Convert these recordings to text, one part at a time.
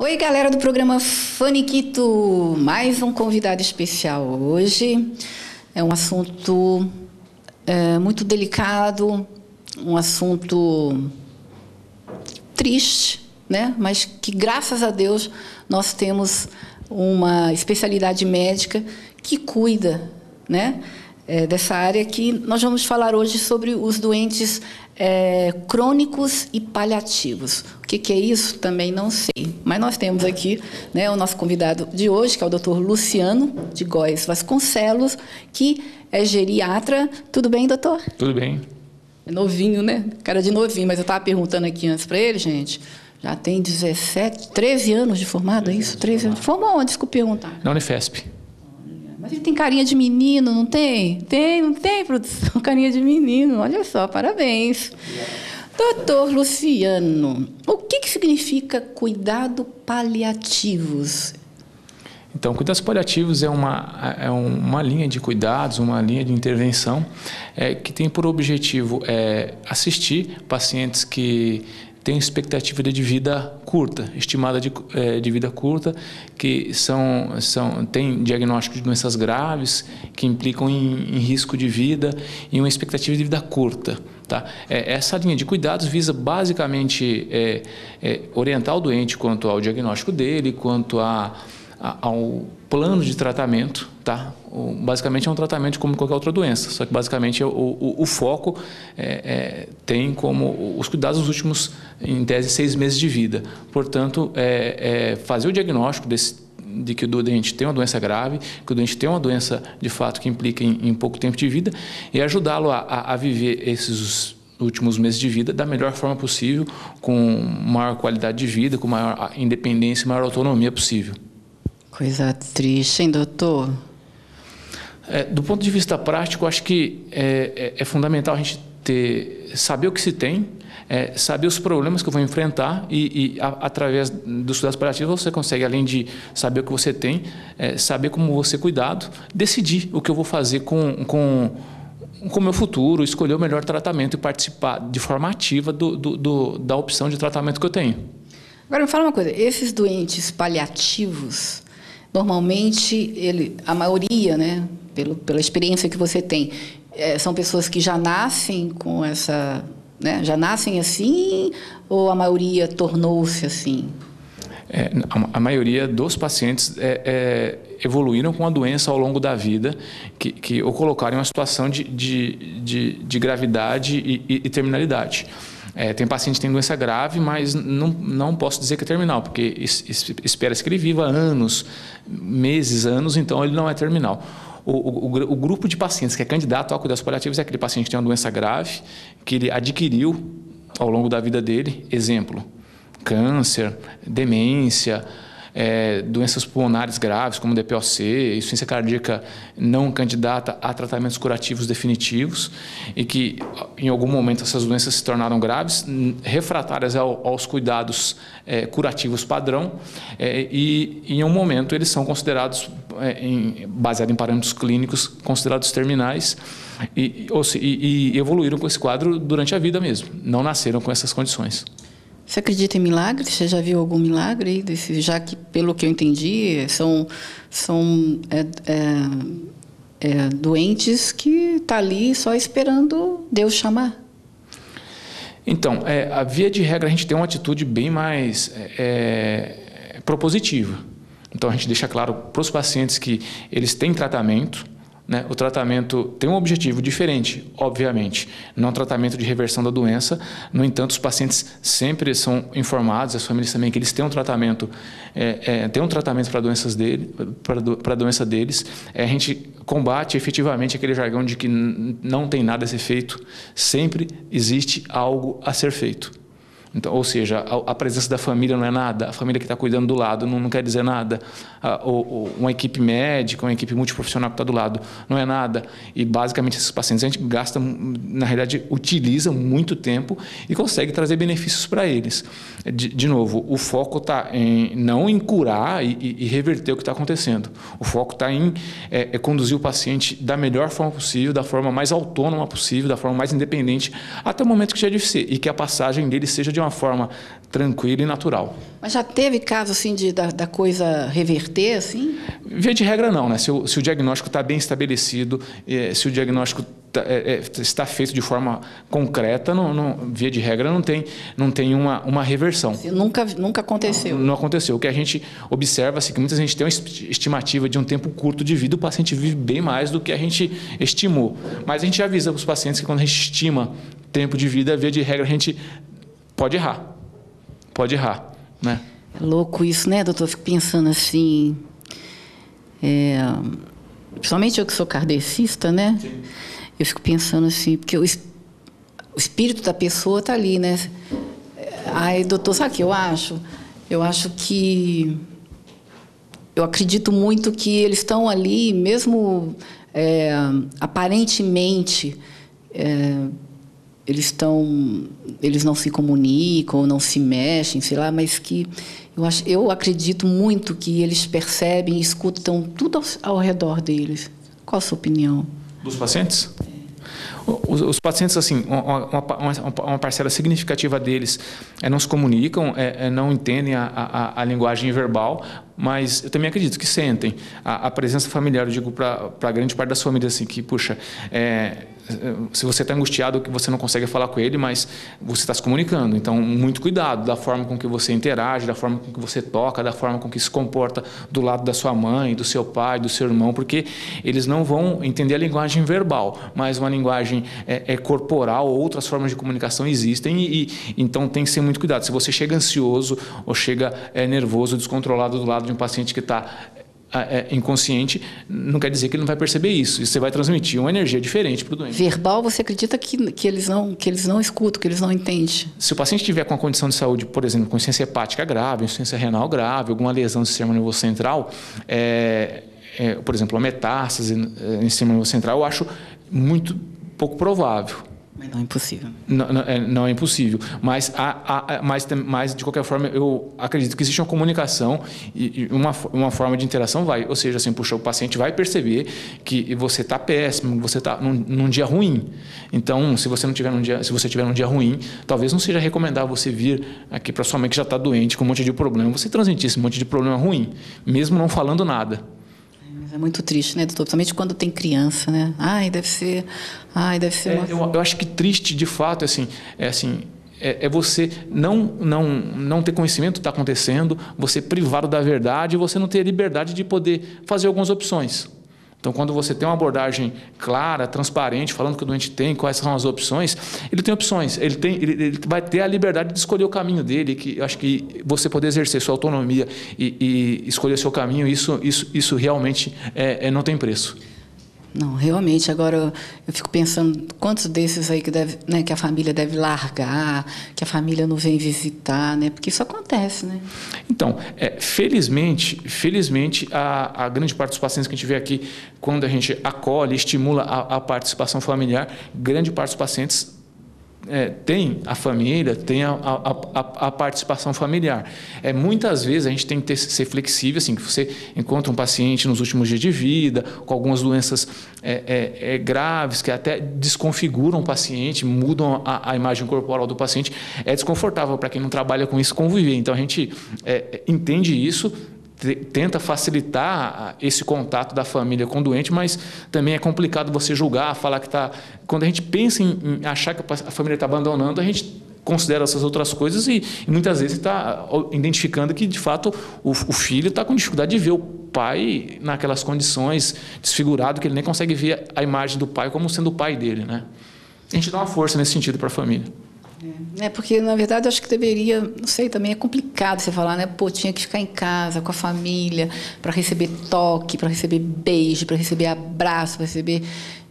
Oi, galera do programa Faniquito, mais um convidado especial hoje. É um assunto muito delicado, um assunto triste, né? Mas que, graças a Deus, nós temos uma especialidade médica que cuida, né? Dessa área que nós vamos falar hoje sobre os doentes crônicos e paliativos. O que é isso? Também não sei. Mas nós temos aqui, né, o nosso convidado de hoje, que é o Dr. Luciano de Góes Vasconcelos, que é geriatra. Tudo bem, doutor? Tudo bem. É novinho, né? Cara de novinho, mas eu estava perguntando aqui antes para ele, gente. Já tem 13 anos de formado, é isso? 13 anos. Formou onde? Desculpa perguntar. Na Unifesp. Mas ele tem carinha de menino, não tem? Não tem, produção? Carinha de menino, olha só, parabéns. Doutor Luciano, o que significa cuidado paliativos? Então, cuidados paliativos é uma linha de cuidados, uma linha de intervenção que tem por objetivo assistir pacientes que têm expectativa de vida curta, estimada de vida curta, que têm diagnóstico de doenças graves, que implicam em risco de vida e uma expectativa de vida curta. Tá? Essa linha de cuidados visa basicamente orientar o doente quanto ao diagnóstico dele, quanto ao plano de tratamento, tá? Basicamente é um tratamento como qualquer outra doença, só que basicamente o foco tem como os cuidados dos últimos, em tese, 6 meses de vida. Portanto, fazer o diagnóstico de que o doente tem uma doença grave, que o doente tem uma doença de fato que implica em pouco tempo de vida e ajudá-lo a viver esses últimos meses de vida da melhor forma possível, com maior qualidade de vida, com maior independência e maior autonomia possível. Coisa triste, hein, doutor? Do ponto de vista prático, acho que é fundamental a gente saber o que se tem, saber os problemas que eu vou enfrentar e através dos cuidados paliativos você consegue, além de saber o que você tem, saber como vou ser cuidado, decidir o que eu vou fazer com o meu futuro, escolher o melhor tratamento e participar de forma ativa da opção de tratamento que eu tenho. Agora, me fala uma coisa, esses doentes paliativos, normalmente, a maioria, né, pela experiência que você tem, são pessoas que já nascem com essa, né, já nascem assim, ou a maioria tornou-se assim? A maioria dos pacientes evoluíram com a doença ao longo da vida, que o colocaram em uma situação de gravidade e terminalidade. Tem paciente que tem doença grave, mas não posso dizer que é terminal, porque espera-se que ele viva anos, meses, anos, então ele não é terminal. O grupo de pacientes que é candidato a cuidados paliativos é aquele paciente que tem uma doença grave, que ele adquiriu ao longo da vida dele, exemplo, câncer, demência, doenças pulmonares graves como DPOC, insuficiência cardíaca não candidata a tratamentos curativos definitivos e que em algum momento essas doenças se tornaram graves, refratárias aos cuidados curativos padrão e em um momento eles são considerados, baseado em parâmetros clínicos, considerados terminais e evoluíram com esse quadro durante a vida mesmo, não nasceram com essas condições. Você acredita em milagres? Você já viu algum milagre? Já que, pelo que eu entendi, são doentes que estão ali só esperando Deus chamar. Então, a via de regra, a gente tem uma atitude bem mais propositiva. Então, a gente deixa claro para os pacientes que eles têm tratamento, né? O tratamento tem um objetivo diferente, obviamente, não é um tratamento de reversão da doença. No entanto, os pacientes sempre são informados, as famílias também, que eles têm um tratamento, para a doença deles. A gente combate efetivamente aquele jargão de que não tem nada a ser feito, sempre existe algo a ser feito. Então, ou seja, a presença da família não é nada, a família que está cuidando do lado não quer dizer nada, uma equipe médica, uma equipe multiprofissional que está do lado não é nada. E basicamente esses pacientes a gente gasta, na realidade, utiliza muito tempo e consegue trazer benefícios para eles. De novo, o foco está não em curar e reverter o que está acontecendo. O foco está em conduzir o paciente da melhor forma possível, da forma mais autônoma possível, da forma mais independente, até o momento que já deve ser, e que a passagem dele seja de de uma forma tranquila e natural. Mas já teve caso assim da coisa reverter, assim? Via de regra não, né? Se o diagnóstico está bem estabelecido, se o diagnóstico está feito de forma concreta, via de regra não tem uma reversão. Nunca aconteceu? Não aconteceu. O que a gente observa é que muita gente tem uma estimativa de um tempo curto de vida, o paciente vive bem mais do que a gente estimou. Mas a gente avisa para os pacientes que quando a gente estima tempo de vida, via de regra a gente pode errar. Pode errar, né? É louco isso, né, doutor? Eu fico pensando assim, principalmente eu que sou kardecista, né? Sim. Eu fico pensando assim, porque o espírito da pessoa está ali, né? Aí, doutor, sabe o que eu acho? Eu acho que... Eu acredito muito que eles estão ali, mesmo aparentemente... eles não se comunicam, não se mexem, sei lá, mas que eu acredito muito que eles percebem e escutam tudo ao redor deles. Qual a sua opinião? Dos pacientes? Os pacientes, assim, uma parcela significativa deles não se comunicam, não entendem a linguagem verbal, mas eu também acredito que sentem a presença familiar. Eu digo para a grande parte das famílias assim, que, puxa, se você está angustiado, que você não consegue falar com ele, mas você está se comunicando. Então, muito cuidado da forma com que você interage, da forma com que você toca, da forma com que se comporta do lado da sua mãe, do seu pai, do seu irmão, porque eles não vão entender a linguagem verbal, mas uma linguagem corporal, outras formas de comunicação existem e então tem que ser muito cuidado. Se você chega ansioso ou chega nervoso, descontrolado do lado de um paciente que está inconsciente, não quer dizer que ele não vai perceber isso. Isso você vai transmitir uma energia diferente para o doente. Verbal, você acredita que eles não escutam, que eles não entendem? Se o paciente tiver com uma condição de saúde, por exemplo, com insuficiência hepática grave, insuficiência renal grave, alguma lesão do sistema nervoso central, por exemplo, a metástase no sistema nervoso central, eu acho muito pouco provável. Mas não é impossível. Não é impossível. Mas de qualquer forma, eu acredito que existe uma comunicação e uma forma de interação vai. Ou seja, assim, puxa, o paciente vai perceber que você está péssimo, que você está num dia ruim. Então, se você tiver num dia ruim, talvez não seja recomendável você vir aqui para sua mãe que já está doente, com um monte de problema, você transmitir esse monte de problema ruim, mesmo não falando nada. É muito triste, né, doutor? Principalmente quando tem criança, né? Deve ser eu acho que triste, de fato, é você não ter conhecimento do que está acontecendo, você privado da verdade e você não ter a liberdade de poder fazer algumas opções. Então, quando você tem uma abordagem clara, transparente, falando que o doente tem, quais são as opções, ele tem opções, ele vai ter a liberdade de escolher o caminho dele, que eu acho que você poder exercer sua autonomia e escolher seu caminho, isso realmente não tem preço. Não, realmente. Agora eu fico pensando quantos desses aí que a família deve largar, que a família não vem visitar, né? Porque isso acontece, né? Então, felizmente a grande parte dos pacientes que a gente vê aqui, quando a gente acolhe, estimula a participação familiar, grande parte dos pacientes tem a família, tem a participação familiar. Muitas vezes a gente tem que ser flexível, assim, que você encontra um paciente nos últimos dias de vida, com algumas doenças graves, que até desconfiguram o paciente, mudam a imagem corporal do paciente. É desconfortável para quem não trabalha com isso conviver. Então a gente entende isso, tenta facilitar esse contato da família com o doente, mas também é complicado você julgar, falar que está... Quando a gente pensa em achar que a família está abandonando, a gente considera essas outras coisas e muitas vezes está identificando que, de fato, o filho está com dificuldade de ver o pai naquelas condições, desfigurado, que ele nem consegue ver a imagem do pai como sendo o pai dele, né? A gente dá uma força nesse sentido para a família. Porque, na verdade, eu acho que deveria, não sei, também é complicado você falar, né? Pô, tinha que ficar em casa com a família para receber toque, para receber beijo, para receber abraço, para receber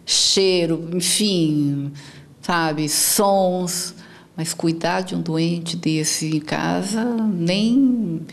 cheiro, enfim, sabe, sons. Mas cuidar de um doente desse em casa, nem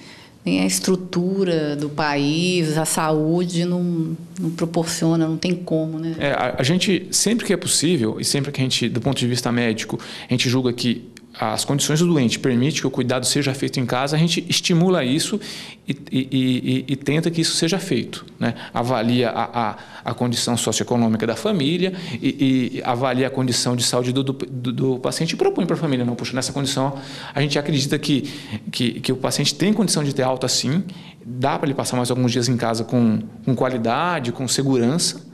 a estrutura do país, a saúde não proporciona, não tem como, né? A gente, sempre que é possível, e sempre que a gente, do ponto de vista médico, a gente julga que as condições do doente permitem que o cuidado seja feito em casa, a gente estimula isso e tenta que isso seja feito, né? Avalia a condição socioeconômica da família e avalia a condição de saúde do paciente e propõe para a família, não, puxa, nessa condição a gente acredita que o paciente tem condição de ter alta sim, dá para ele passar mais alguns dias em casa com qualidade, com segurança.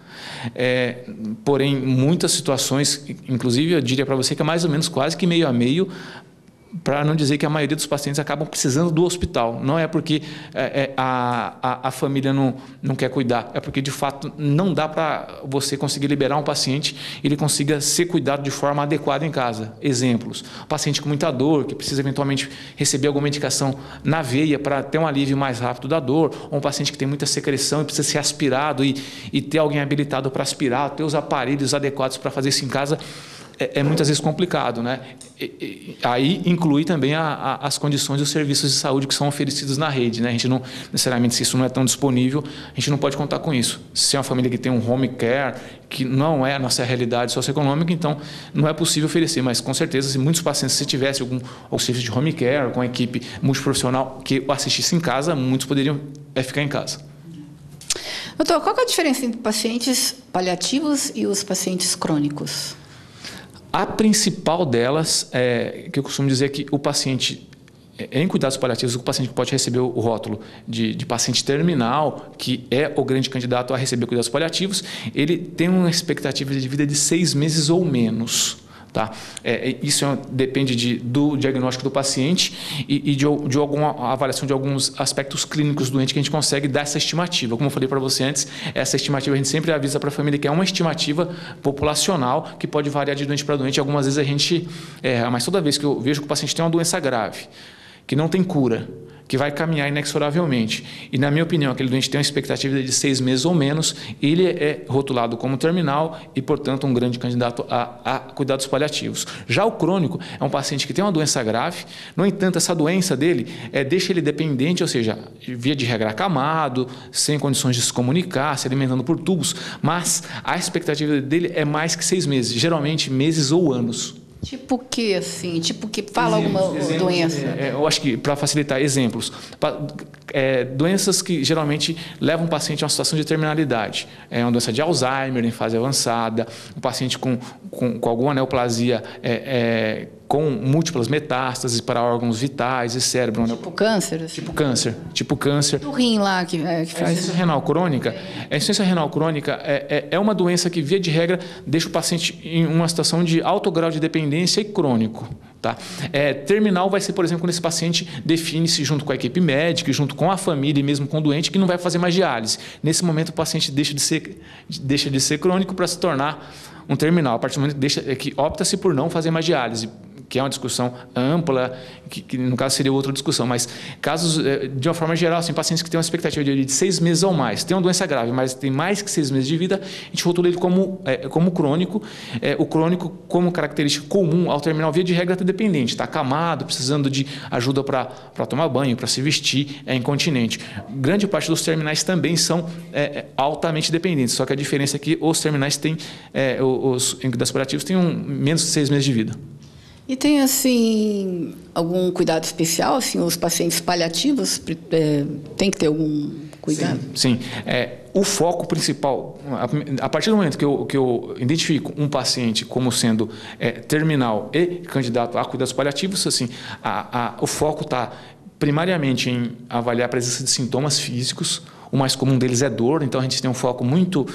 Porém, muitas situações, inclusive eu diria para você que é mais ou menos quase que meio a meio, para não dizer que a maioria dos pacientes acabam precisando do hospital. Não é porque a família não quer cuidar, é porque de fato não dá para você conseguir liberar um paciente e ele consiga ser cuidado de forma adequada em casa. Exemplos: paciente com muita dor, que precisa eventualmente receber alguma medicação na veia para ter um alívio mais rápido da dor, ou um paciente que tem muita secreção e precisa ser aspirado e ter alguém habilitado para aspirar, ter os aparelhos adequados para fazer isso em casa. Muitas vezes complicado, né? Aí inclui também as condições e os serviços de saúde que são oferecidos na rede, né? A gente não, necessariamente, se isso não é tão disponível, a gente não pode contar com isso. Se é uma família que tem um home care, que não é a nossa realidade socioeconômica, então não é possível oferecer, mas com certeza, se muitos pacientes, se tivesse algum serviço de home care, com a equipe multiprofissional que o assistisse em casa, muitos poderiam ficar em casa. Doutor, qual que é a diferença entre pacientes paliativos e os pacientes crônicos? A principal delas que eu costumo dizer que o paciente, em cuidados paliativos, o paciente pode receber o rótulo de paciente terminal, que é o grande candidato a receber cuidados paliativos, ele tem uma expectativa de vida de 6 meses ou menos. Tá? Isso depende do diagnóstico do paciente e de alguma avaliação de alguns aspectos clínicos do doente que a gente consegue dar essa estimativa. Como eu falei para você antes, essa estimativa a gente sempre avisa para a família que é uma estimativa populacional que pode variar de doente para doente. Algumas vezes a gente erra, mas toda vez que eu vejo que o paciente tem uma doença grave, que não tem cura, que vai caminhar inexoravelmente, e na minha opinião aquele doente tem uma expectativa de 6 meses ou menos, ele é rotulado como terminal e, portanto, um grande candidato a cuidados paliativos. Já o crônico é um paciente que tem uma doença grave, no entanto, essa doença dele deixa ele dependente, ou seja, via de regra acamado, sem condições de se comunicar, se alimentando por tubos, mas a expectativa dele é mais que 6 meses, geralmente meses ou anos. Tipo o que, assim? Tipo que fala alguma doença? Eu acho que, para facilitar, exemplos. Doenças que geralmente levam o paciente a uma situação de terminalidade. Uma doença de Alzheimer em fase avançada, um paciente com alguma neoplasia com múltiplas metástases para órgãos vitais e cérebro. Tipo câncer? Assim. Tipo câncer. O rim lá que faz. A insuficiência renal crônica. A insuficiência renal crônica é uma doença que, via de regra, deixa o paciente em uma situação de alto grau de dependência e crônico. Tá? Terminal vai ser, por exemplo, quando esse paciente define-se junto com a equipe médica, junto com a família e mesmo com o doente, que não vai fazer mais diálise. Nesse momento, o paciente deixa de ser crônico para se tornar um terminal. A partir do momento que opta-se por não fazer mais diálise, que é uma discussão ampla, que no caso seria outra discussão, mas casos, de uma forma geral, assim, pacientes que têm uma expectativa de 6 meses ou mais, tem uma doença grave, mas tem mais que 6 meses de vida, a gente rotula ele como crônico. O crônico, como característica comum ao terminal, via de regra, está dependente, está acamado, precisando de ajuda para tomar banho, para se vestir, é incontinente. Grande parte dos terminais também são altamente dependentes, só que a diferença é que os terminais têm, os cuidados paliativos têm menos de 6 meses de vida. E tem, assim, algum cuidado especial? Assim, os pacientes paliativos tem que ter algum cuidado? Sim. O foco principal, a partir do momento que eu identifico um paciente como sendo terminal e candidato a cuidados paliativos, assim, o foco está primariamente em avaliar a presença de sintomas físicos. O mais comum deles é dor, então a gente tem um foco muito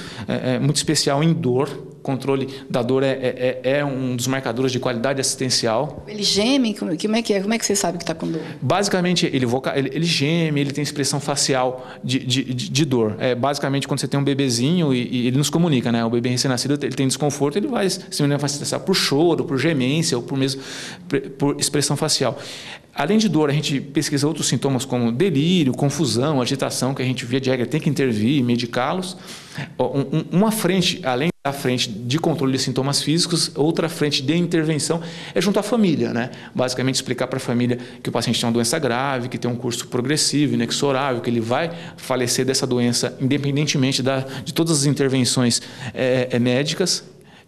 especial em dor. O controle da dor é um dos marcadores de qualidade assistencial. Ele geme? Como é que é? Como é que você sabe que está com dor? Basicamente, ele geme, ele tem expressão facial de dor. Basicamente, quando você tem um bebezinho e ele nos comunica, né? O bebê recém-nascido, ele tem desconforto, ele vai se manifestar por choro, por gemência ou por expressão facial. Além de dor, a gente pesquisa outros sintomas como delírio, confusão, agitação, que a gente, via de regra, tem que intervir e medicá-los. Uma frente, além da frente de controle de sintomas físicos, outra frente de intervenção é junto à família, né? Basicamente, explicar para a família que o paciente tem uma doença grave, que tem um curso progressivo, inexorável, que ele vai falecer dessa doença, independentemente de todas as intervenções médicas,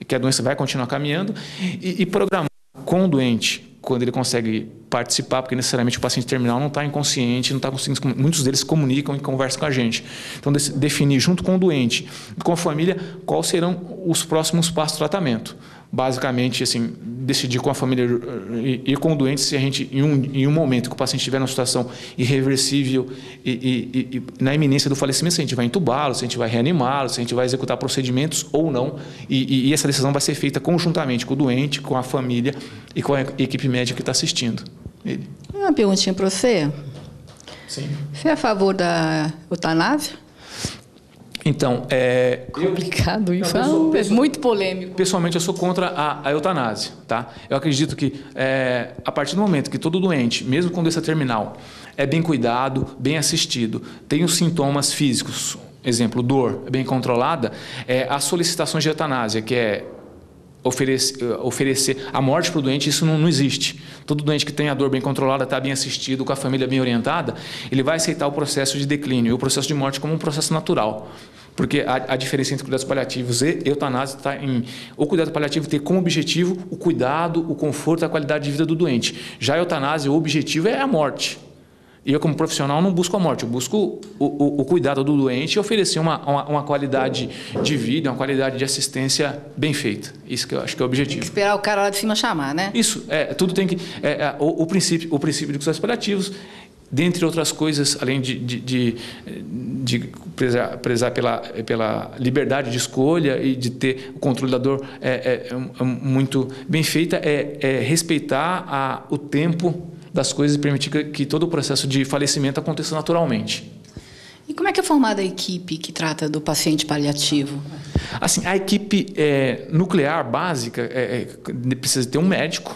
que a doença vai continuar caminhando, e programar com o doente quando ele consegue participar, porque necessariamente o paciente terminal não está inconsciente, não está conseguindo, muitos deles comunicam e conversam com a gente. Então, definir junto com o doente, com a família, quais serão os próximos passos do tratamento. Basicamente, assim, decidir com a família e com o doente se a gente, em um momento que o paciente estiver numa situação irreversível e na iminência do falecimento, se a gente vai entubá-lo, se a gente vai reanimá-lo, se a gente vai executar procedimentos ou não. E essa decisão vai ser feita conjuntamente com o doente, com a família e com a equipe médica que está assistindo ele. Uma perguntinha para você. Sim. Você é a favor da eutanásia? Então, complicado isso, é muito polêmico. Pessoalmente, eu sou contra a eutanásia, tá? Eu acredito que a partir do momento que todo doente, mesmo com doença terminal, é bem cuidado, bem assistido, tem os sintomas físicos, exemplo, dor bem controlada, as solicitações de eutanásia, que é oferecer a morte para o doente, isso não existe. Todo doente que tem a dor bem controlada, está bem assistido, com a família bem orientada, ele vai aceitar o processo de declínio e o processo de morte como um processo natural. Porque a diferença entre cuidados paliativos e eutanásia está em o cuidado paliativo ter como objetivo o cuidado, o conforto e a qualidade de vida do doente. Já a eutanásia, o objetivo é a morte. E eu, como profissional, não busco a morte, eu busco o cuidado do doente e oferecer uma qualidade de vida, uma qualidade de assistência bem feita. Isso que eu acho que é o objetivo. Tem que esperar o cara lá de cima chamar, né? Isso, tudo tem que... o princípio de cuidados paliativos, dentre outras coisas, além de prezar pela liberdade de escolha e de ter o controle da dor muito bem feita, respeitar o tempo das coisas e permitir que todo o processo de falecimento aconteça naturalmente. E como é que é formada a equipe que trata do paciente paliativo? Assim, a equipe nuclear básica precisa ter um médico,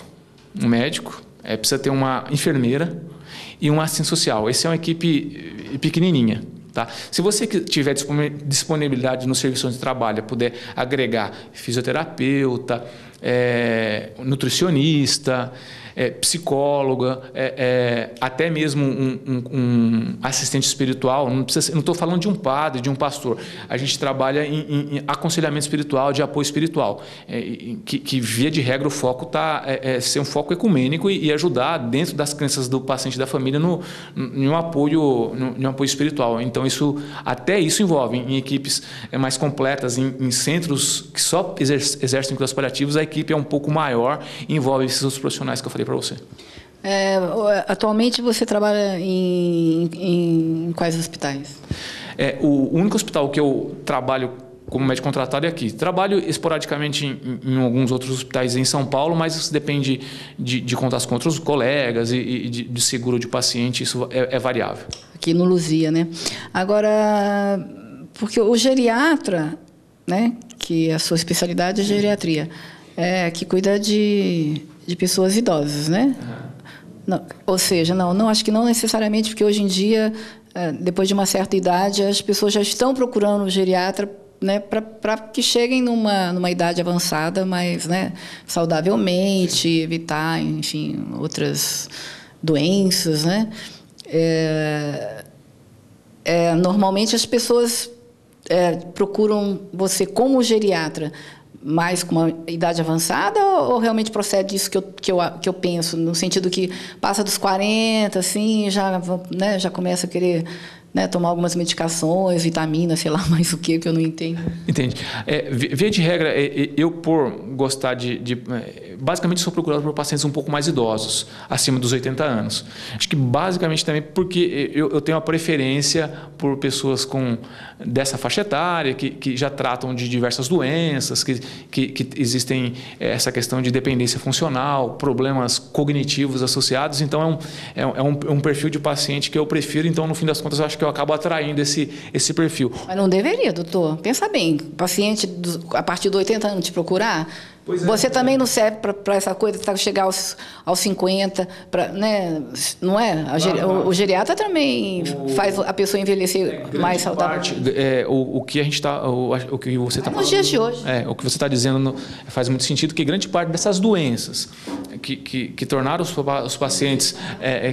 precisa ter uma enfermeira e um assistente social. Essa é uma equipe pequenininha. Tá? Se você tiver disponibilidade no serviço de trabalho, puder agregar fisioterapeuta, nutricionista, psicóloga, até mesmo um assistente espiritual, não estou falando de um padre, de um pastor. A gente trabalha em aconselhamento espiritual, de apoio espiritual, que via de regra o foco está ser um foco ecumênico e ajudar dentro das crenças do paciente e da família em um apoio espiritual. Então até isso envolve em equipes mais completas, em centros que só exercem cuidados paliativos, a equipe é um pouco maior e envolve esses outros profissionais que eu falei para você. Atualmente você trabalha em quais hospitais? O único hospital que eu trabalho como médico contratado é aqui. Trabalho esporadicamente em alguns outros hospitais em São Paulo, mas isso depende de contatos com outros colegas e de seguro de paciente, isso é variável. Aqui no Luzia, né? Agora, porque o geriatra, né, que a sua especialidade é geriatria, que cuida de pessoas idosas, né? Não, ou seja, não, acho que não necessariamente, porque hoje em dia, depois de uma certa idade, as pessoas já estão procurando o geriatra, né, para que cheguem numa idade avançada, mas, né, saudavelmente, evitar, enfim, outras doenças, né? Normalmente as pessoas procuram você como geriatra, mais com uma idade avançada, ou realmente procede isso que eu penso, no sentido que passa dos 40, assim, já começa a querer, né, tomar algumas medicações, vitaminas, sei lá mais o que eu não entendo. Entendi. Via de regra, eu por gostar basicamente sou procurado por pacientes um pouco mais idosos, acima dos 80 anos. Acho que basicamente também porque eu tenho a preferência por pessoas dessa faixa etária, que já tratam de diversas doenças, que existem essa questão de dependência funcional, problemas cognitivos associados. Então, é um perfil de paciente que eu prefiro. Então, no fim das contas, eu acho que eu acabo atraindo esse perfil. Mas não deveria, doutor. Pensa bem, paciente a partir de 80 anos te procurar, você também não serve para essa coisa, para chegar aos 50, né? Não é? O geriatra também faz a pessoa envelhecer mais saudável. O que a gente está, o que você está falando, nos dias de hoje. O que você está dizendo faz muito sentido, que grande parte dessas doenças que tornaram os pacientes,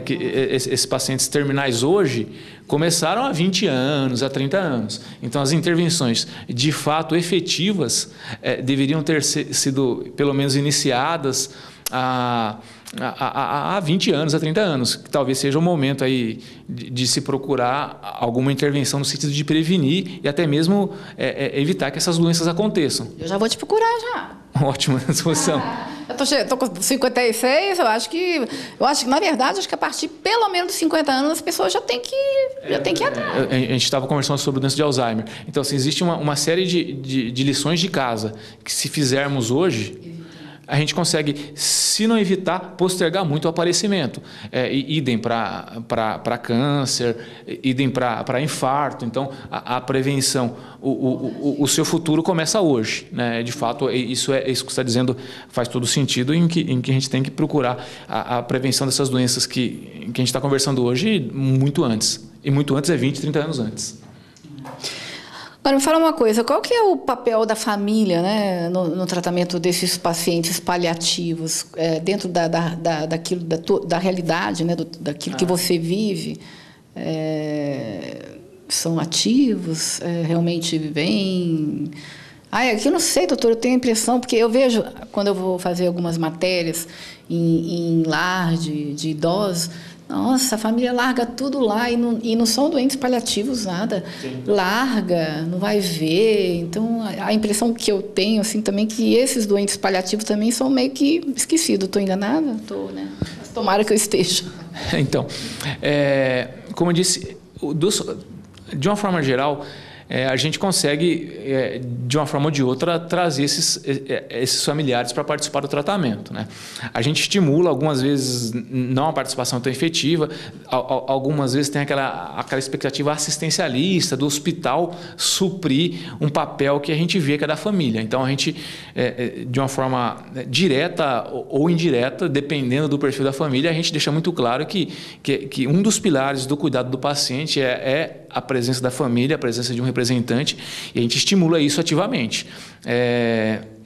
esses pacientes terminais hoje, começaram há 20 anos, há 30 anos. Então, as intervenções de fato efetivas deveriam ter sido, pelo menos, iniciadas há 20 anos, há 30 anos, que talvez seja o momento aí de se procurar alguma intervenção no sentido de prevenir e até mesmo evitar que essas doenças aconteçam. Eu já vou te procurar já. Ótima disposição. Eu tô com 56, eu acho que, na verdade, acho que a partir pelo menos dos 50 anos as pessoas já têm que ir atrás. A gente estava conversando sobre doença de Alzheimer. Então, assim, existe uma série de lições de casa que, se fizermos hoje, a gente consegue, se não evitar, postergar muito o aparecimento. Idem para câncer, idem para infarto. Então, a prevenção, o seu futuro começa hoje, né? De fato, isso que você está dizendo faz todo sentido, em que a gente tem que procurar a prevenção dessas doenças que a gente está conversando hoje muito antes. E muito antes é 20, 30 anos antes. Agora, me fala uma coisa, qual que é o papel da família, né, no tratamento desses pacientes paliativos, dentro daquilo, da realidade, né, daquilo que você vive? São ativos? Realmente vêm? Aqui eu não sei, doutor, eu tenho a impressão, porque eu vejo, quando eu vou fazer algumas matérias em lar de idosos, nossa, a família larga tudo lá e não são doentes paliativos, nada. Sim. Larga, não vai ver. Então, a impressão que eu tenho, assim, também, que esses doentes paliativos também são meio que esquecidos. Estou enganada? Estou, né? Mas tomara que eu esteja. Então, como eu disse, de uma forma geral, a gente consegue, de uma forma ou de outra, trazer esses familiares para participar do tratamento, né? A gente estimula, algumas vezes, não a participação tão efetiva, algumas vezes tem aquela expectativa assistencialista do hospital suprir um papel que a gente vê que é da família. Então, a gente, de uma forma direta ou indireta, dependendo do perfil da família, a gente deixa muito claro que um dos pilares do cuidado do paciente é a presença da família, a presença de um representante, e a gente estimula isso ativamente.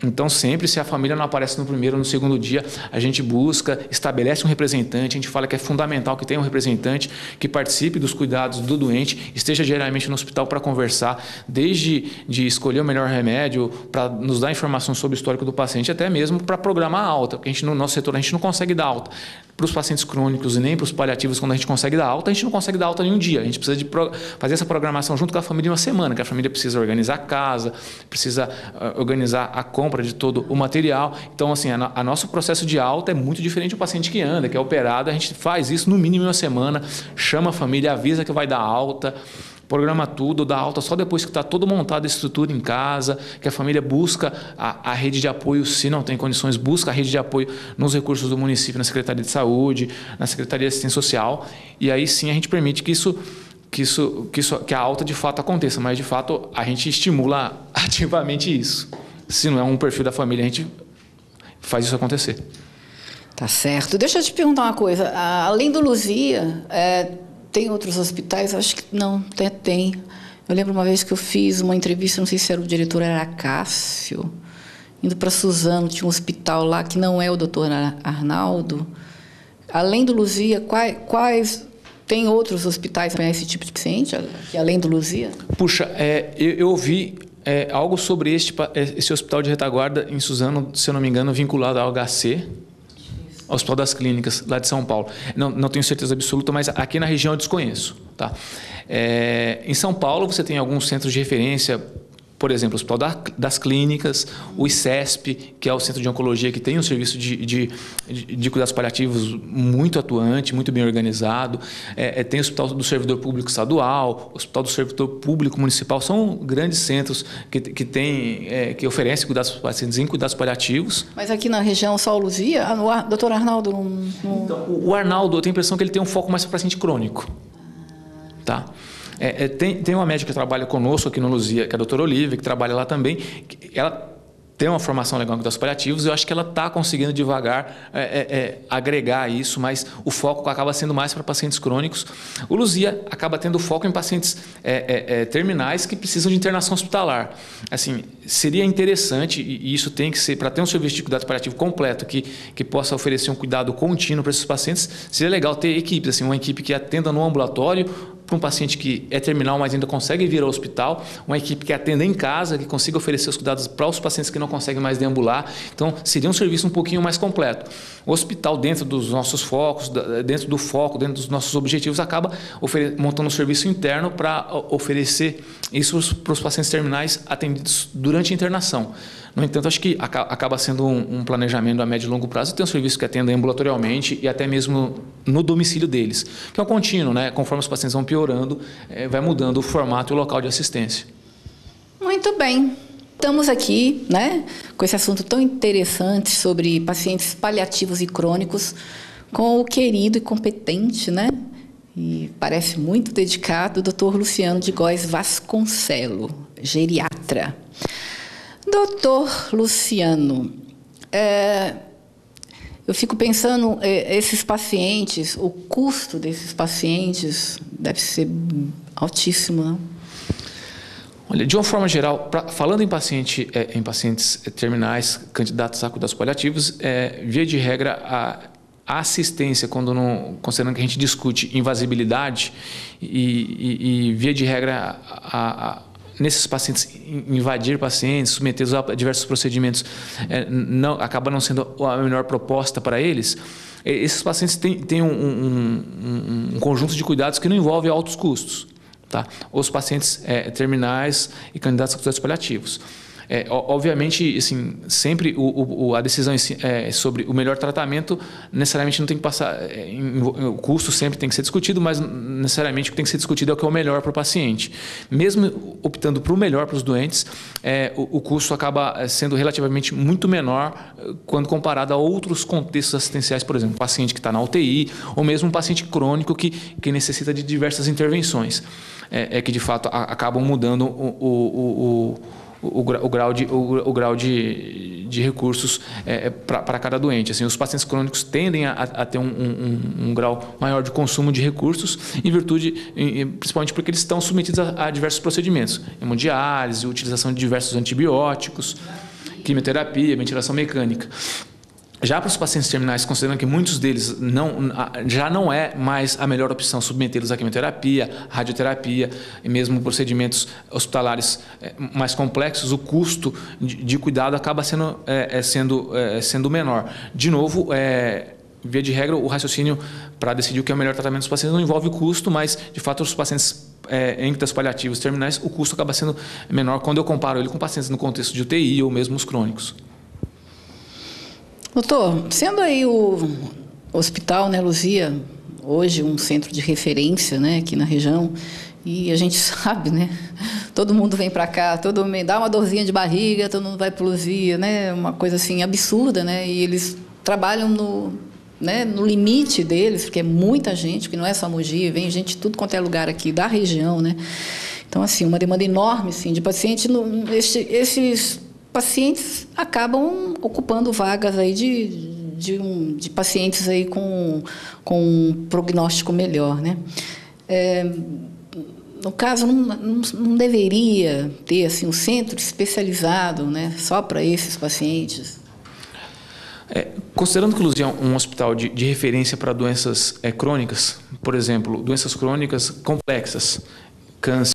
Então, sempre, se a família não aparece no primeiro ou no segundo dia, a gente busca, estabelece um representante, a gente fala que é fundamental que tenha um representante que participe dos cuidados do doente, esteja diariamente no hospital para conversar, desde de escolher o melhor remédio, para nos dar informação sobre o histórico do paciente, até mesmo para programar a alta, porque no nosso setor a gente não consegue dar alta para os pacientes crônicos e nem para os paliativos. Quando a gente consegue dar alta, a gente não consegue dar alta em um dia, a gente precisa de fazer essa programação junto com a família em uma semana, que a família precisa organizar a casa, precisa organizar a compra de todo o material. Então, assim, a nosso processo de alta é muito diferente do paciente que anda, que é operado. A gente faz isso no mínimo em uma semana, chama a família, avisa que vai dar alta, programa tudo, dá alta só depois que está todo montado a estrutura em casa, que a família busca a rede de apoio, se não tem condições, busca a rede de apoio nos recursos do município, na Secretaria de Saúde, na Secretaria de Assistência Social, e aí sim a gente permite que a alta de fato aconteça, mas de fato a gente estimula ativamente isso. Se não é um perfil da família, a gente faz isso acontecer. Tá certo. Deixa eu te perguntar uma coisa. Além do Luzia, tem outros hospitais? Acho que não, tem. Eu lembro uma vez que eu fiz uma entrevista, não sei se era o diretor, era Cássio, indo para Suzano, tinha um hospital lá que não é o doutor Arnaldo. Além do Luzia, quais tem outros hospitais para esse tipo de paciente, além do Luzia? Puxa, eu ouvi algo sobre esse hospital de retaguarda em Suzano, se eu não me engano, vinculado ao HC, ao Hospital das Clínicas, lá de São Paulo. Não tenho certeza absoluta, mas aqui na região eu desconheço. Tá? Em São Paulo, você tem alguns centros de referência, por exemplo, o Hospital das Clínicas, o ICESP, que é o Centro de Oncologia, que tem um serviço de cuidados paliativos muito atuante, muito bem organizado. Tem o Hospital do Servidor Público Estadual, o Hospital do Servidor Público Municipal. São grandes centros que oferecem cuidados para pacientes em cuidados paliativos. Mas aqui na região só o Luzia? O doutor Arnaldo não... Então, o Arnaldo, eu tenho a impressão que ele tem um foco mais para paciente crônico. Tá? Tem uma médica que trabalha conosco aqui no Luzia, que é a doutora Olivia, que trabalha lá também. Ela tem uma formação legal em cuidados paliativos, eu acho que ela está conseguindo devagar agregar isso, mas o foco acaba sendo mais para pacientes crônicos. O Luzia acaba tendo foco em pacientes terminais que precisam de internação hospitalar. Assim, seria interessante, e isso tem que ser, para ter um serviço de cuidado paliativo completo, que possa oferecer um cuidado contínuo para esses pacientes, seria legal ter equipes, assim, uma equipe que atenda no ambulatório, para um paciente que é terminal, mas ainda consegue vir ao hospital, uma equipe que atenda em casa, que consiga oferecer os cuidados para os pacientes que não conseguem mais deambular. Então, seria um serviço um pouquinho mais completo. O hospital, dentro dos nossos focos, dentro do foco, dentro dos nossos objetivos, acaba montando um serviço interno para oferecer isso para os pacientes terminais atendidos durante a internação. No entanto, acho que acaba sendo um planejamento a médio e longo prazo ter um serviço que atenda ambulatorialmente e até mesmo no domicílio deles, que é um contínuo, né? Conforme os pacientes vão piorando, vai mudando o formato e o local de assistência. Muito bem. Estamos aqui, né, com esse assunto tão interessante sobre pacientes paliativos e crônicos, com o querido e competente, né, e parece muito dedicado, o Dr. Luciano de Góes Vasconcelo, geriatra. Doutor Luciano, eu fico pensando, esses pacientes, o custo desses pacientes deve ser altíssimo, né? Olha, de uma forma geral, falando em pacientes terminais, candidatos a cuidados paliativos, via de regra, a assistência, considerando que a gente discute invasibilidade e via de regra, nesses pacientes, invadir pacientes, submetê-los a diversos procedimentos, acaba não sendo a melhor proposta para eles. Esses pacientes têm um conjunto de cuidados que não envolve altos custos. Tá? Os pacientes terminais e candidatos a cuidados paliativos. Obviamente, assim, sempre a decisão sobre o melhor tratamento necessariamente não tem que passar, o custo sempre tem que ser discutido, mas necessariamente o que tem que ser discutido é o que é o melhor para o paciente. Mesmo optando para o melhor para os doentes, o custo acaba sendo relativamente muito menor quando comparado a outros contextos assistenciais, por exemplo, um paciente que está na UTI ou mesmo um paciente crônico que necessita de diversas intervenções, que de fato acabam mudando o grau de recursos para cada doente. Assim, os pacientes crônicos tendem a ter um grau maior de consumo de recursos, em virtude, principalmente porque eles estão submetidos a diversos procedimentos, hemodiálise, utilização de diversos antibióticos, quimioterapia, ventilação mecânica. Já para os pacientes terminais, considerando que muitos deles já não é mais a melhor opção submetê-los à quimioterapia, radioterapia e mesmo procedimentos hospitalares mais complexos, o custo de cuidado acaba sendo menor. De novo, via de regra, o raciocínio para decidir o que é o melhor tratamento dos pacientes não envolve custo, mas, de fato, os pacientes em cuidados paliativos terminais, o custo acaba sendo menor quando eu comparo ele com pacientes no contexto de UTI ou mesmo os crônicos. Doutor, sendo aí o Hospital, né, Luzia, hoje um centro de referência, né, aqui na região, e a gente sabe, né, todo mundo vem para cá, todo mundo dá uma dorzinha de barriga, todo mundo vai para Luzia, né, uma coisa assim absurda, né, e eles trabalham no limite deles, porque é muita gente, que não é só Mogi, vem gente de tudo quanto é lugar aqui da região, né, então assim, uma demanda enorme, assim, de pacientes, esses pacientes acabam ocupando vagas aí de pacientes aí com um prognóstico melhor, né? No caso, não deveria ter assim um centro especializado, né, só para esses pacientes? Considerando que o Luzia é um hospital de referência para doenças crônicas, por exemplo, doenças crônicas complexas, câncer,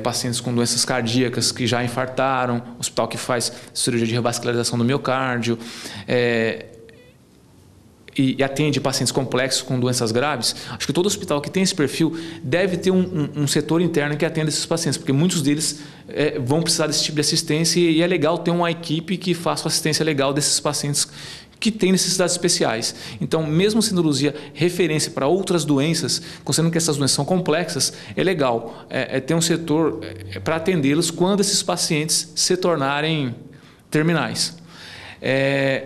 pacientes com doenças cardíacas que já infartaram, hospital que faz cirurgia de revascularização do miocárdio, e atende pacientes complexos com doenças graves, acho que todo hospital que tem esse perfil deve ter um setor interno que atenda esses pacientes, porque muitos deles vão precisar desse tipo de assistência e é legal ter uma equipe que faça assistência legal desses pacientes que têm necessidades especiais. Então, mesmo sendo Luzia referência para outras doenças, considerando que essas doenças são complexas, é legal ter um setor para atendê-los quando esses pacientes se tornarem terminais.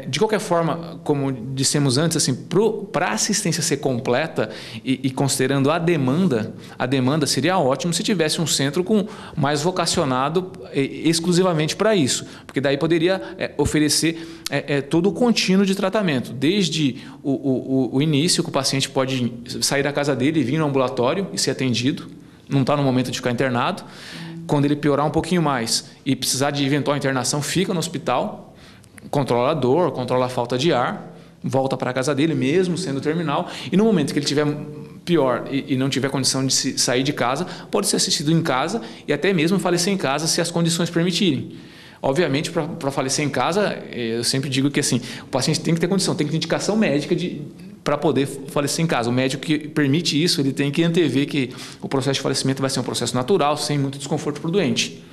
De qualquer forma, como dissemos antes, assim, para a assistência ser completa e considerando a demanda seria ótimo se tivesse um centro mais vocacionado exclusivamente para isso, porque daí poderia oferecer todo o contínuo de tratamento, desde o início, que o paciente pode sair da casa dele e vir no ambulatório e ser atendido, não está no momento de ficar internado. Quando ele piorar um pouquinho mais e precisar de eventual internação, fica no hospital, controla a dor, controla a falta de ar, volta para a casa dele, mesmo sendo terminal, e no momento que ele estiver pior e não tiver condição de sair de casa, pode ser assistido em casa e até mesmo falecer em casa se as condições permitirem. Obviamente, para falecer em casa, eu sempre digo que assim, o paciente tem que ter condição, tem que ter indicação médica para poder falecer em casa. O médico que permite isso, ele tem que antever que o processo de falecimento vai ser um processo natural, sem muito desconforto para o doente.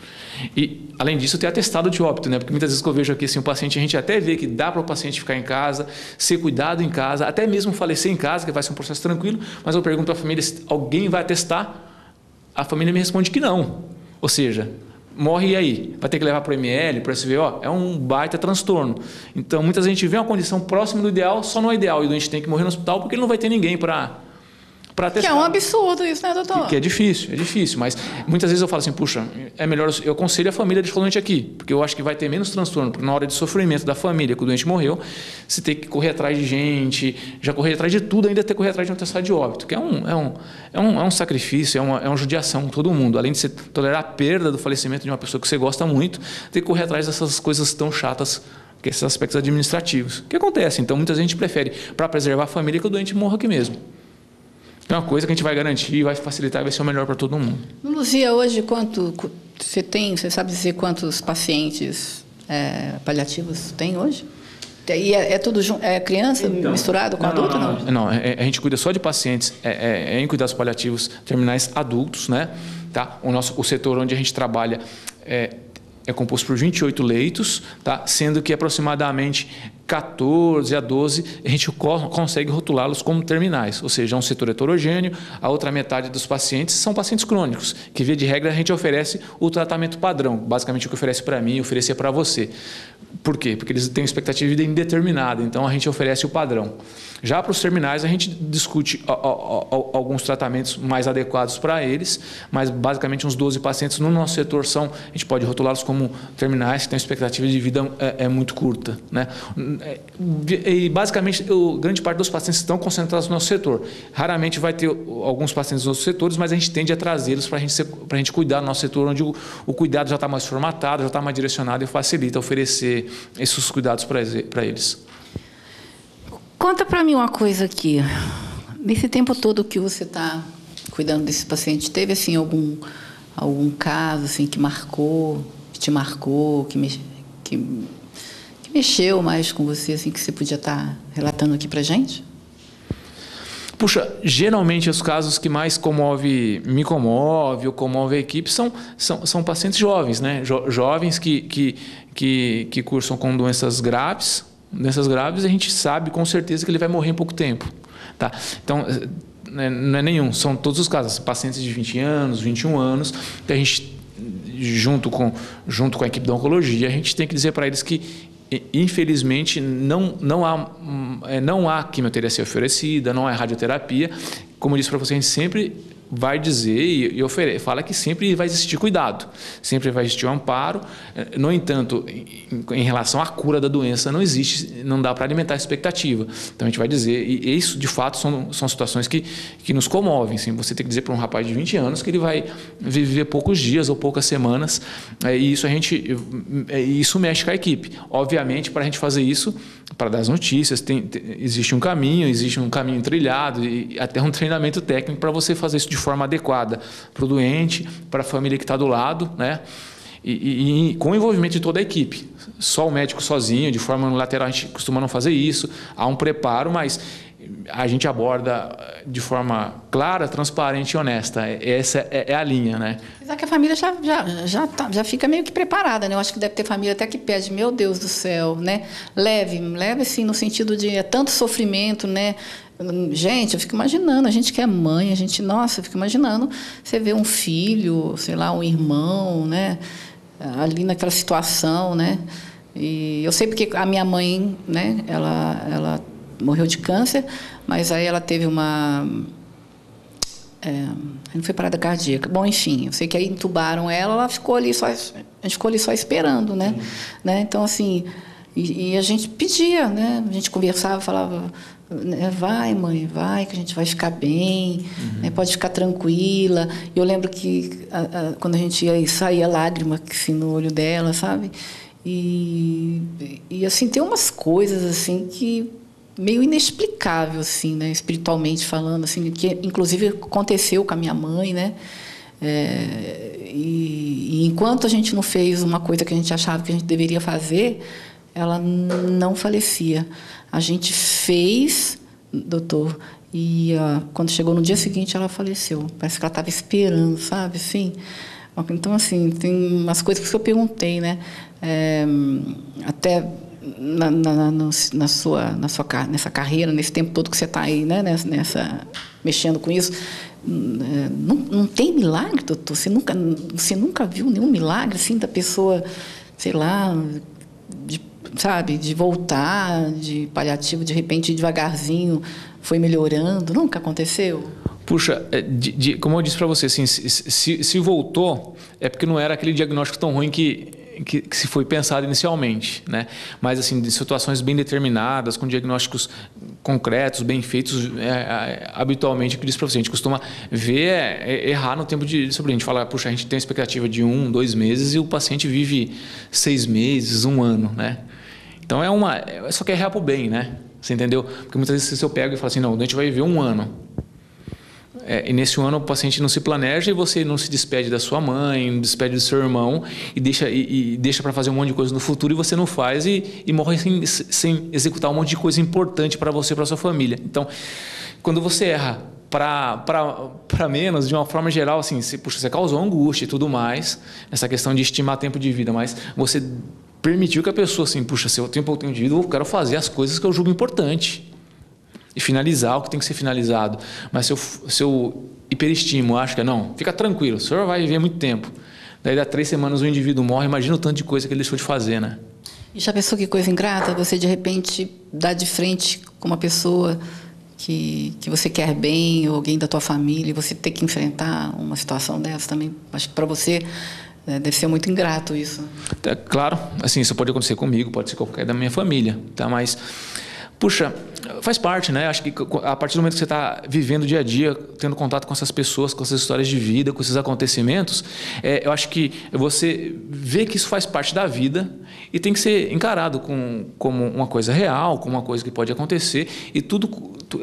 E, além disso, ter atestado de óbito, né? Porque muitas vezes que eu vejo aqui assim, o paciente, a gente até vê que dá para o paciente ficar em casa, ser cuidado em casa, até mesmo falecer em casa, que vai ser um processo tranquilo, mas eu pergunto à família se alguém vai atestar, a família me responde que não. Ou seja, morre e aí? Vai ter que levar para o ML, para o SVO? É um baita transtorno. Então, muitas vezes a gente vê uma condição próxima do ideal, só não é ideal, e o doente tem que morrer no hospital porque ele não vai ter ninguém para testar. Que é um absurdo isso, né, doutor? Que é difícil, mas muitas vezes eu falo assim, puxa, é melhor, eu aconselho a família de deixar o doente aqui, porque eu acho que vai ter menos transtorno, porque na hora de sofrimento da família, que o doente morreu, você tem que correr atrás de gente, já correr atrás de tudo, ainda ter que correr atrás de um atestado de óbito, que é um sacrifício, é uma judiação com todo mundo, além de você tolerar a perda do falecimento de uma pessoa que você gosta muito, ter que correr atrás dessas coisas tão chatas, que esses aspectos administrativos. O que acontece? Então, muita gente prefere, para preservar a família, que o doente morra aqui mesmo. É uma coisa que a gente vai garantir, vai facilitar e vai ser o melhor para todo mundo. Luzia, hoje você sabe dizer quantos pacientes paliativos tem hoje? E é tudo junto, é criança então, misturado com adulto? Não, a gente cuida só de pacientes em cuidados paliativos terminais adultos, né? Tá? O setor onde a gente trabalha é composto por 28 leitos, tá? Sendo que aproximadamente 14 a 12 a gente consegue rotulá-los como terminais, ou seja, um setor heterogêneo, a outra metade dos pacientes são pacientes crônicos, que via de regra a gente oferece o tratamento padrão, basicamente o que oferece para mim, oferecer para você. Por quê? Porque eles têm expectativa de vida indeterminada, então a gente oferece o padrão. Já para os terminais a gente discute alguns tratamentos mais adequados para eles, mas basicamente uns 12 pacientes no nosso setor a gente pode rotulá-los como terminais que têm expectativa de vida muito curta, né? E basicamente grande parte dos pacientes estão concentrados no nosso setor. Raramente vai ter alguns pacientes nos outros setores, mas a gente tende a trazê-los para a gente cuidar do nosso setor, onde o cuidado já está mais formatado, já está mais direcionado e facilita oferecer esses cuidados para eles. Conta para mim uma coisa aqui. Nesse tempo todo que você está cuidando desse paciente, teve assim algum caso assim que te marcou, que mexeu mais com você, assim, que você podia estar relatando aqui para gente? Puxa, geralmente os casos que mais me comove ou comove a equipe são pacientes jovens, né? Jovens que cursam com doenças graves. Doenças graves a gente sabe com certeza que ele vai morrer em pouco tempo. Tá? Então, não é nenhum, são todos os casos. Pacientes de 20 anos, 21 anos, que a gente, junto com a equipe da oncologia, a gente tem que dizer para eles que infelizmente não há quimioterapia a ser oferecida, não há radioterapia. Como eu disse para você, a gente sempre vai dizer e fala que sempre vai existir cuidado, sempre vai existir o amparo. No entanto, em relação à cura da doença, não dá para alimentar a expectativa. Então a gente vai dizer, e isso de fato são situações que nos comovem. Assim, você tem que dizer para um rapaz de 20 anos que ele vai viver poucos dias ou poucas semanas, e isso mexe com a equipe. Obviamente, para a gente fazer isso, para dar as notícias, existe um caminho trilhado e até um treinamento técnico para você fazer isso de forma adequada para o doente, para a família que está do lado, né? E com o envolvimento de toda a equipe. Só o médico sozinho, de forma unilateral, a gente costuma não fazer isso. Há um preparo, mas a gente aborda de forma clara, transparente e honesta. Essa é a linha, né? Apesar que a família já fica meio que preparada, né? Eu acho que deve ter família até que pede, meu Deus do céu, né? Leve assim, no sentido de tanto sofrimento, né? Gente, eu fico imaginando, a gente que é mãe, eu fico imaginando, você vê um filho, sei lá, um irmão, né? Ali naquela situação, né? E eu sei porque a minha mãe, né? Ela morreu de câncer, mas aí ela teve não foi parada cardíaca. Bom, enfim, eu sei que aí entubaram ela ficou ali a gente ficou ali só esperando, né? Então, assim, e a gente pedia, né? A gente conversava, falava, vai, mãe, vai, que a gente vai ficar bem, né? Pode ficar tranquila. E eu lembro que quando a gente ia, saía lágrima assim, no olho dela, sabe? E assim, tem umas coisas assim que meio inexplicável, assim, né? Espiritualmente falando, assim, que inclusive aconteceu com a minha mãe, né? E enquanto a gente não fez uma coisa que a gente achava que a gente deveria fazer, ela não falecia. A gente fez, doutor, e quando chegou no dia seguinte ela faleceu. Parece que ela estava esperando, sabe? Assim, então, assim, tem umas coisas que eu perguntei, né? Até nessa carreira, nesse tempo todo que você está aí, né? Mexendo com isso, não tem milagre, doutor? Você nunca viu nenhum milagre assim da pessoa, sei lá, de voltar, de paliativo, de repente, devagarzinho, foi melhorando? Nunca aconteceu? Puxa, como eu disse para você, assim, se voltou, é porque não era aquele diagnóstico tão ruim que se foi pensado inicialmente, né? Mas, assim, de situações bem determinadas, com diagnósticos concretos, bem feitos, habitualmente, o que eu disse para você, a gente costuma ver errar no tempo de sobre. A gente fala, puxa, a gente tem uma expectativa de 1, 2 meses e o paciente vive 6 meses, 1 ano, né? Então, só quer errar para o bem, né? Você entendeu? Porque muitas vezes você pega e fala assim, não, a gente vai viver 1 ano. E nesse ano o paciente não se planeja e você não se despede da sua mãe, não despede do seu irmão e deixa para fazer um monte de coisa no futuro e você não faz e morre sem executar um monte de coisa importante para você e para sua família. Então, quando você erra para menos, de uma forma geral, assim, você causou angústia e tudo mais, essa questão de estimar tempo de vida, mas você permitiu que a pessoa, assim, puxa, se eu tenho pouco tempo de vida, eu quero fazer as coisas que eu julgo importante. E finalizar o que tem que ser finalizado. Mas se eu hiperestimo, acho que não, fica tranquilo, o senhor vai viver muito tempo. Daí, dá 3 semanas o indivíduo morre, imagina o tanto de coisa que ele deixou de fazer, né? E já pensou que coisa ingrata? Você, de repente, dá de frente com uma pessoa que você quer bem, ou alguém da tua família, e você ter que enfrentar uma situação dessa também. Acho que para você deve ser muito ingrato isso. Claro, assim, isso pode acontecer comigo, pode ser com qualquer da minha família, tá? Mas, puxa, faz parte, né? Acho que a partir do momento que você está vivendo o dia a dia, tendo contato com essas pessoas, com essas histórias de vida, com esses acontecimentos, eu acho que você vê que isso faz parte da vida e tem que ser encarado como uma coisa real, como uma coisa que pode acontecer, e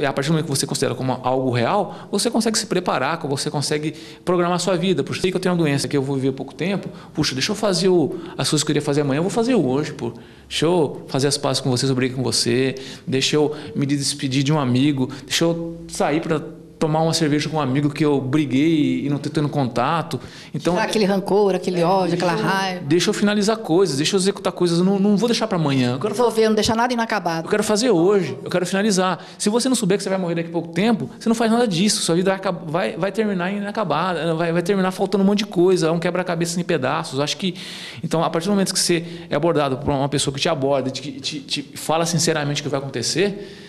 a partir do momento que você considera como algo real, você consegue se preparar, você consegue programar a sua vida. Puxa, sei que eu tenho uma doença que eu vou viver pouco tempo, puxa, deixa eu fazer as coisas que eu queria fazer amanhã, eu vou fazer hoje, pô. Deixa eu fazer as pazes com você, eu briguei com você, deixa eu me despedir de um amigo, deixa eu sair para tomar uma cerveja com um amigo que eu briguei e não estou tendo contato. Então, aquele rancor, aquele ódio, aquela raiva. Deixa eu finalizar coisas, deixa eu executar coisas, eu não vou deixar para amanhã. Eu quero resolver, não deixar nada inacabado. Eu quero fazer hoje, eu quero finalizar. Se você não souber que você vai morrer daqui a pouco tempo, você não faz nada disso, sua vida vai terminar inacabada, vai terminar faltando um monte de coisa, um quebra-cabeça em pedaços. Acho que, então, a partir do momento que você é abordado por uma pessoa que te aborda, que te fala sinceramente o que vai acontecer,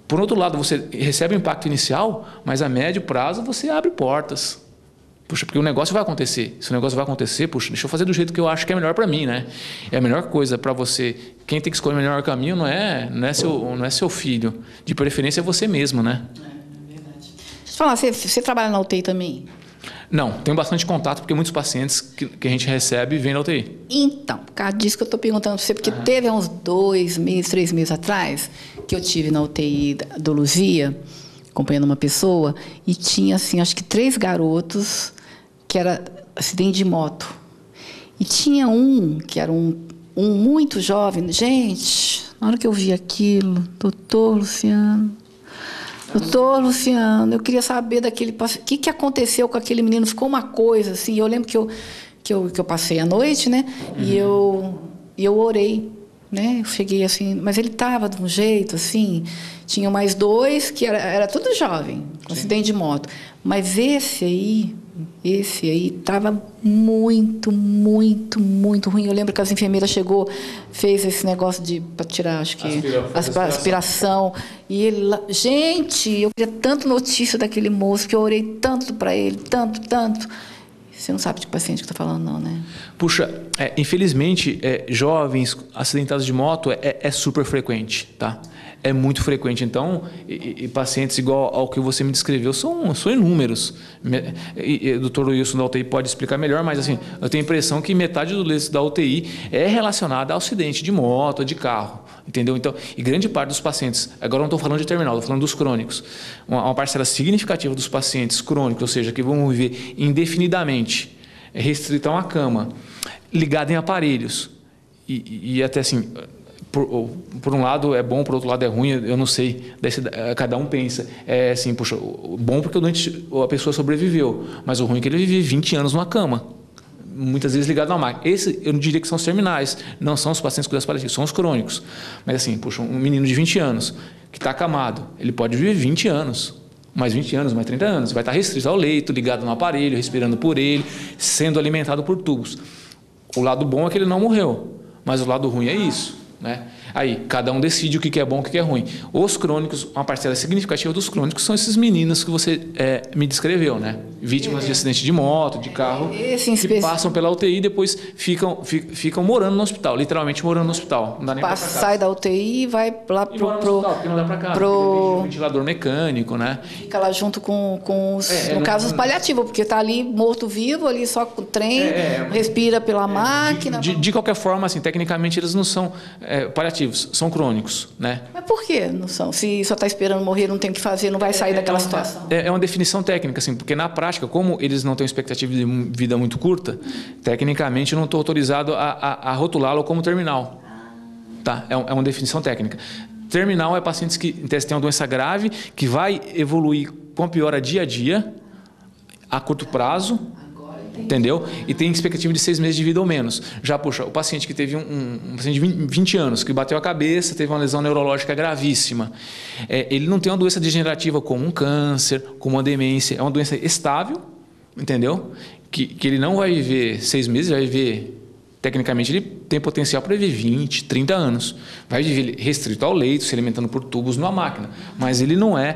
por outro lado, você recebe o impacto inicial, mas a médio prazo você abre portas. Puxa, porque o negócio vai acontecer. Se o negócio vai acontecer, puxa, deixa eu fazer do jeito que eu acho que é melhor para mim, né? É a melhor coisa para você. Quem tem que escolher o melhor caminho não é seu filho. De preferência é você mesmo, né? É verdade. Deixa eu te falar, você trabalha na UTI também? Não, tenho bastante contato, porque muitos pacientes que a gente recebe vêm na UTI. Então, por causa disso que eu estou perguntando para você, porque teve uns 2 meses, 3 meses atrás, que eu tive na UTI do Luzia, acompanhando uma pessoa, e tinha, assim, acho que 3 garotos que era acidente de moto. E tinha um que era um muito jovem. Gente, na hora que eu vi aquilo, doutor Luciano, eu queria saber daquele paciente, o que aconteceu com aquele menino? Ficou uma coisa, assim, eu lembro que eu passei a noite, né? E eu orei, né? Eu cheguei assim, mas ele estava de um jeito, assim, tinha mais 2 que era tudo jovem, com acidente de moto. Mas esse aí estava muito, muito, muito ruim. Eu lembro que as enfermeiras fez esse negócio para tirar, acho que aspiração. E ele lá, gente, eu queria tanto notícia daquele moço, que eu orei tanto para ele, tanto. Você não sabe de que paciente que está falando, não, né? Puxa, infelizmente, jovens acidentados de moto é super frequente, tá? É muito frequente. Então, pacientes igual ao que você me descreveu são inúmeros. O doutor Wilson da UTI pode explicar melhor, mas assim, eu tenho a impressão que metade do leito da UTI é relacionada a acidente de moto, de carro. Entendeu? Então, e grande parte dos pacientes, agora não estou falando de terminal, estou falando dos crônicos, uma parcela significativa dos pacientes crônicos, ou seja, que vão viver indefinidamente, restrito a uma cama, ligado em aparelhos, e até assim, por um lado é bom, por outro lado é ruim, eu não sei, cada um pensa, é assim, poxa, bom porque a pessoa sobreviveu, mas o ruim é que ele vive 20 anos numa cama, muitas vezes ligado na máquina. Esse eu não diria que são os terminais, não são os pacientes com cuidados paliativos, são os crônicos. Mas assim, puxa, um menino de 20 anos que está acamado, ele pode viver 20 anos, mais 20 anos, mais 30 anos, vai estar restrito ao leito, ligado no aparelho, respirando por ele, sendo alimentado por tubos. O lado bom é que ele não morreu, mas o lado ruim é isso, né? Aí, cada um decide o que é bom e o que é ruim. Os crônicos, uma parcela significativa dos crônicos são esses meninos que você me descreveu, né? Vítimas de acidente de moto, de carro, que passam pela UTI e depois ficam morando no hospital, literalmente morando no hospital. Não dá nem pra casa. Sai da UTI e vai lá pro hospital, porque não dá para casa, um ventilador mecânico, né? Fica lá junto com os, no caso, os paliativos, porque está ali morto-vivo, ali só com o trem, respira pela máquina. De qualquer forma, assim, tecnicamente eles não são paliativos, são crônicos, né? Mas por que não são? Se só está esperando morrer, não tem o que fazer, não vai sair daquela situação. É uma definição técnica, assim, porque na prática, como eles não têm expectativa de vida muito curta, tecnicamente eu não estou autorizado a rotulá-lo como terminal. Tá? É uma definição técnica. Terminal é pacientes que têm uma doença grave, que vai evoluir com piora dia a dia, a curto prazo, entendeu? E tem expectativa de 6 meses de vida ou menos. Já, puxa, o paciente que teve um paciente de 20 anos, que bateu a cabeça, teve uma lesão neurológica gravíssima, ele não tem uma doença degenerativa como um câncer, como uma demência, é uma doença estável, entendeu? Que ele não vai viver 6 meses, vai viver, tecnicamente, ele tem potencial para viver 20, 30 anos. Vai viver restrito ao leito, se alimentando por tubos numa máquina. Mas ele não é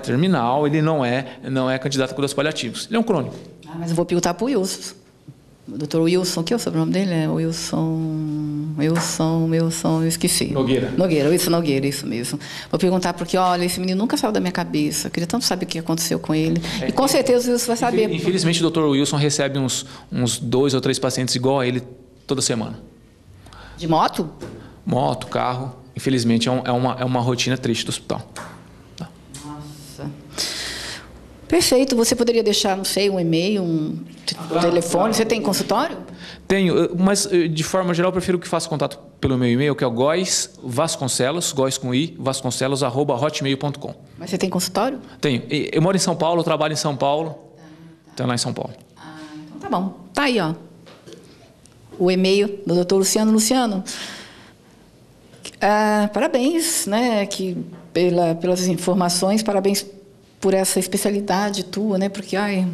terminal, ele não é candidato a cuidados paliativos. Ele é um crônico. Mas eu vou perguntar para o Wilson. O doutor Wilson, que é o sobrenome dele? É Wilson, eu esqueci. Nogueira, Wilson Nogueira, isso mesmo. Vou perguntar porque, olha, esse menino nunca saiu da minha cabeça. Eu queria tanto saber o que aconteceu com ele. E com certeza o Wilson vai saber. Infelizmente, o doutor Wilson recebe uns 2 ou 3 pacientes igual a ele toda semana. De moto? Moto, carro. Infelizmente, é uma rotina triste do hospital. Tá. Nossa. Perfeito. Você poderia deixar, não sei, um e-mail, um telefone? Você tem consultório? Tenho, mas de forma geral eu prefiro que faça contato pelo meu e-mail, que é o Góes Vasconcelos, Góes com I, vasconcelos@hotmail.com. Mas você tem consultório? Tenho. Eu moro em São Paulo, trabalho em São Paulo. Estou lá em São Paulo. Então tá bom. Tá aí, ó. O e-mail do Dr. Luciano. Luciano, parabéns, né, pelas informações, parabéns por essa especialidade tua, né, porque, né,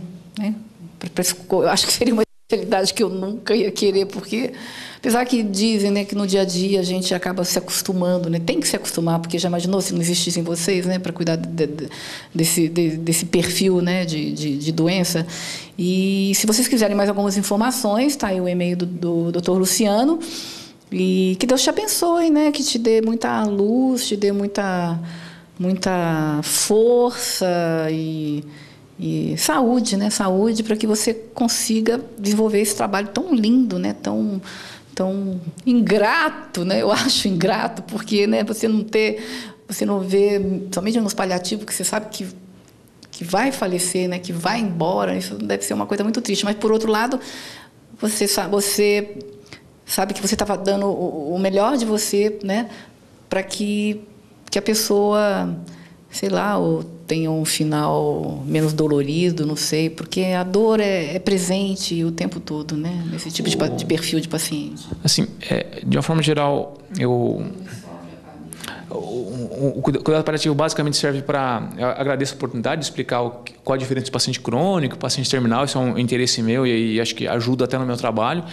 eu acho que seria uma especialidade que eu nunca ia querer, porque, apesar que dizem, né, que no dia a dia a gente acaba se acostumando, né, tem que se acostumar, porque já imaginou se não existissem vocês, né, para cuidar desse perfil, né, de doença. E se vocês quiserem mais algumas informações, está aí o e-mail do Dr. Luciano, e que Deus te abençoe, né, que te dê muita luz, te dê muita força e saúde, né? Saúde para que você consiga desenvolver esse trabalho tão lindo, né? Tão ingrato, né? Eu acho ingrato, porque, né, você não vê, somente nos paliativos, que você sabe que vai falecer, né? Que vai embora, isso deve ser uma coisa muito triste. Mas, por outro lado, você sabe que você estava dando o melhor de você, né? Para que a pessoa, sei lá, ou tenha um final menos dolorido, não sei, porque a dor é presente o tempo todo, né? Nesse tipo de perfil de paciente. Assim, de uma forma geral, o cuidado paliativo basicamente serve para... Eu agradeço a oportunidade de explicar qual a diferença do paciente crônico, paciente terminal. Isso é um interesse meu e acho que ajuda até no meu trabalho.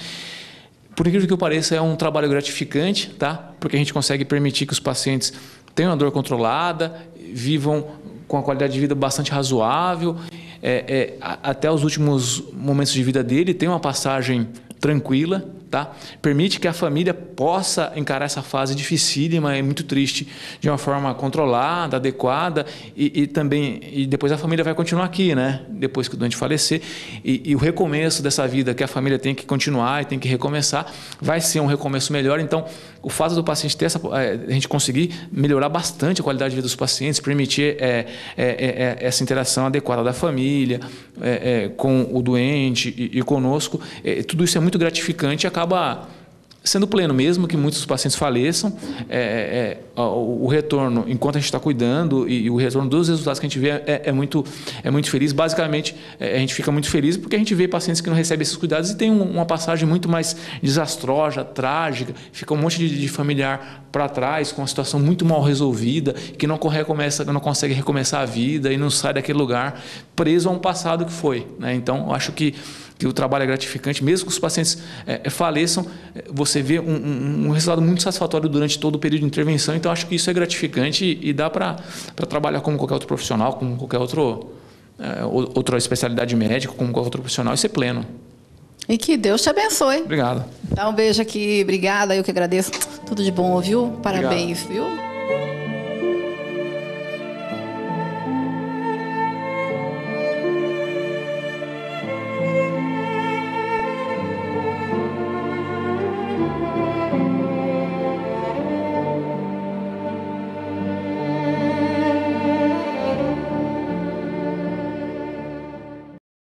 Por incrível que pareça, é um trabalho gratificante, tá? Porque a gente consegue permitir que os pacientes tenham a dor controlada, vivam com uma qualidade de vida bastante razoável, até os últimos momentos de vida dele, tem uma passagem tranquila, tá? Permite que a família possa encarar essa fase dificílima e muito triste de uma forma controlada, adequada, e também depois a família vai continuar aqui, né? Depois que o doente falecer, e o recomeço dessa vida que a família tem que continuar e tem que recomeçar, vai ser um recomeço melhor. Então, o fato do paciente ter a gente conseguir melhorar bastante a qualidade de vida dos pacientes, permitir essa interação adequada da família com o doente e conosco, tudo isso é muito gratificante e acaba sendo pleno, mesmo que muitos pacientes faleçam. O retorno, enquanto a gente está cuidando, e o retorno dos resultados que a gente vê é muito feliz. Basicamente, a gente fica muito feliz porque a gente vê pacientes que não recebem esses cuidados e tem uma passagem muito mais desastrosa, trágica, fica um monte de familiar para trás, com uma situação muito mal resolvida, que não consegue recomeçar a vida e não sai daquele lugar, preso a um passado que foi, né? Então, eu acho que o trabalho é gratificante, mesmo que os pacientes faleçam, você vê um resultado muito satisfatório durante todo o período de intervenção. Então, acho que isso é gratificante e dá para trabalhar como qualquer outro profissional, como qualquer outra especialidade médica, como qualquer outro profissional, e ser pleno. E que Deus te abençoe. Obrigado. Dá um beijo aqui, obrigada, eu que agradeço. Tudo de bom, viu? Parabéns, Obrigado. Viu?